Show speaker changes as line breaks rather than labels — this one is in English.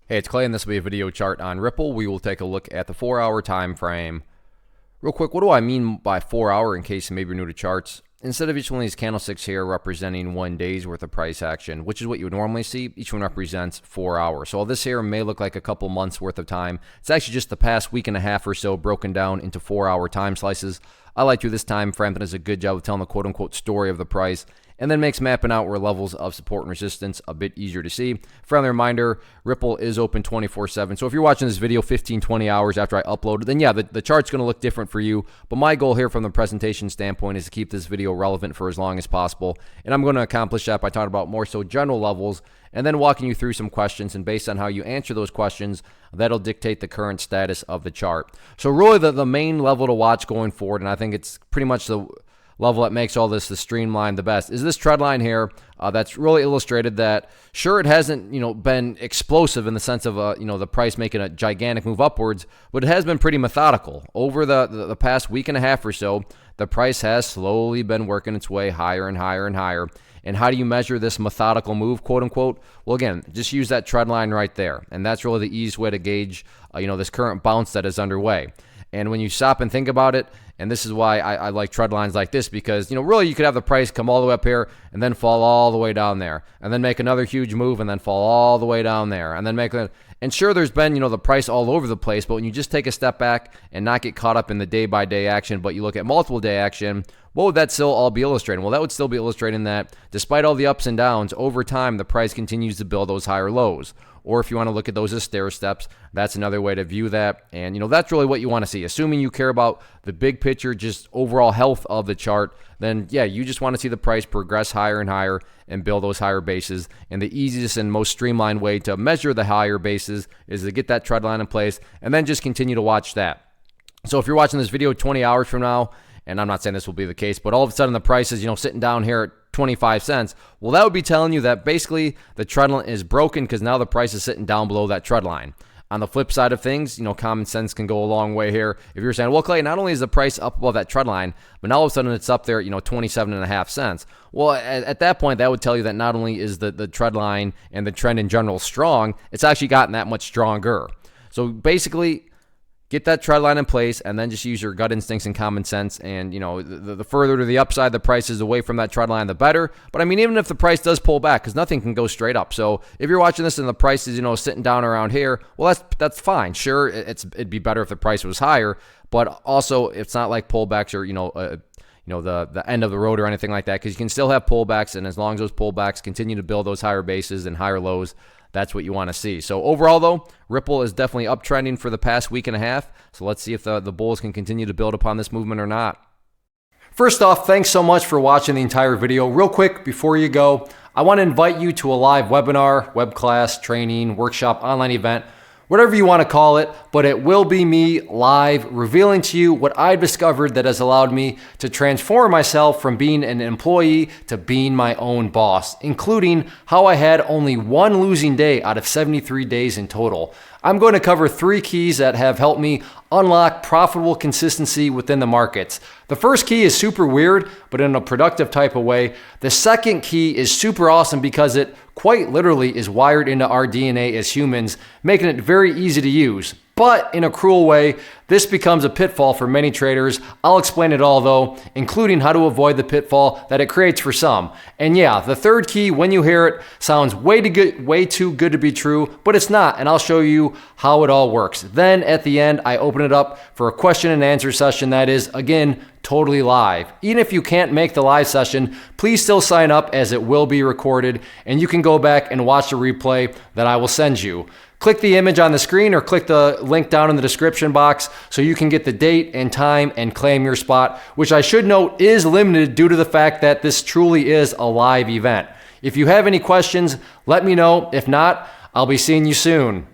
Hey, it's Clay, and this will be a video chart on Ripple. We will take a look at the 4-hour time frame. Real quick, what do I mean by 4-hour in case maybe you're new to charts? Instead of each one of these candlesticks here representing 1 day's worth of price action, which is what you would normally see, each one represents 4 hours. So while this here may look like a couple months worth of time, it's actually just the past week and a half or so broken down into 4-hour time slices. I like through this time frame that does a good job of telling the quote-unquote story of the price, and then makes mapping out where levels of support and resistance a bit easier to see. Friendly reminder, Ripple is open 24/7. So if you're watching this video 15, 20 hours after I upload it, then yeah, the chart's going to look different for you. But my goal here from the presentation standpoint is to keep this video relevant for as long as possible. And I'm going to accomplish that by talking about more so general levels and then walking you through some questions. And based on how you answer those questions, that'll dictate the current status of the chart. So really the main level to watch going forward, and I think it's pretty much the level that makes all this the streamline the best, is this trend line here that's really illustrated that sure, it hasn't been explosive in the sense of the price making a gigantic move upwards, but it has been pretty methodical over the past week and a half or so. The price has slowly been working its way higher and higher and higher. And how do you measure this methodical move, quote unquote? Well, again, just use that trend line right there, and that's really the easiest way to gauge this current bounce that is underway. And when you stop and think about it, and this is why I like trend lines like this, because really you could have the price come all the way up here and then fall all the way down there, and then make another huge move and then fall all the way down there, and then and sure, there's been the price all over the place, but when you just take a step back and not get caught up in the day-by-day action, but you look at multiple day action, what would that still all be illustrating? Well, that would still be illustrating that despite all the ups and downs, over time the price continues to build those higher lows. Or if you want to look at those as stair steps, that's another way to view that. And that's really what you want to see. Assuming you care about the big picture, just overall health of the chart, then yeah, you just want to see the price progress higher and higher and build those higher bases. And the easiest and most streamlined way to measure the higher bases is to get that trend line in place and then just continue to watch that. So if you're watching this video 20 hours from now, and I'm not saying this will be the case, but all of a sudden the price is sitting down here at 25 cents, well, that would be telling you that basically the trend line is broken because now the price is sitting down below that trend line. On the flip side of things, common sense can go a long way here. If you're saying, well, Clay, not only is the price up above that trend line, but now all of a sudden it's up there at 27.5 cents. Well, at that point, that would tell you that not only is the trend line and the trend in general strong, it's actually gotten that much stronger. So basically, get that trend line in place and then just use your gut instincts and common sense. And, the further to the upside the price is away from that trend line, the better. But I mean, even if the price does pull back, because nothing can go straight up. So if you're watching this and the price is, sitting down around here, well, that's fine. Sure, it'd be better if the price was higher, but also it's not like pullbacks are, the end of the road or anything like that, because you can still have pullbacks. And as long as those pullbacks continue to build those higher bases and higher lows, that's what you want to see. So overall, though, Ripple is definitely uptrending for the past week and a half. So let's see if the bulls can continue to build upon this movement or not. First off, thanks so much for watching the entire video. Real quick, before you go, I want to invite you to a live webinar, web class, training, workshop, online event, whatever you want to call it, but it will be me live revealing to you what I've discovered that has allowed me to transform myself from being an employee to being my own boss, including how I had only one losing day out of 73 days in total. I'm going to cover 3 keys that have helped me unlock profitable consistency within the markets. The first key is super weird, but in a productive type of way. The second key is super awesome because it quite literally is wired into our DNA as humans, making it very easy to use. But in a cruel way, this becomes a pitfall for many traders. I'll explain it all though, including how to avoid the pitfall that it creates for some. And yeah, the third key, when you hear it, sounds way too good to be true, but it's not, and I'll show you how it all works. Then at the end, I open it up for a question and answer session that is, again, totally live. Even if you can't make the live session, please still sign up as it will be recorded, and you can go back and watch the replay that I will send you. Click the image on the screen or click the link down in the description box so you can get the date and time and claim your spot, which I should note is limited due to the fact that this truly is a live event. If you have any questions, let me know. If not, I'll be seeing you soon.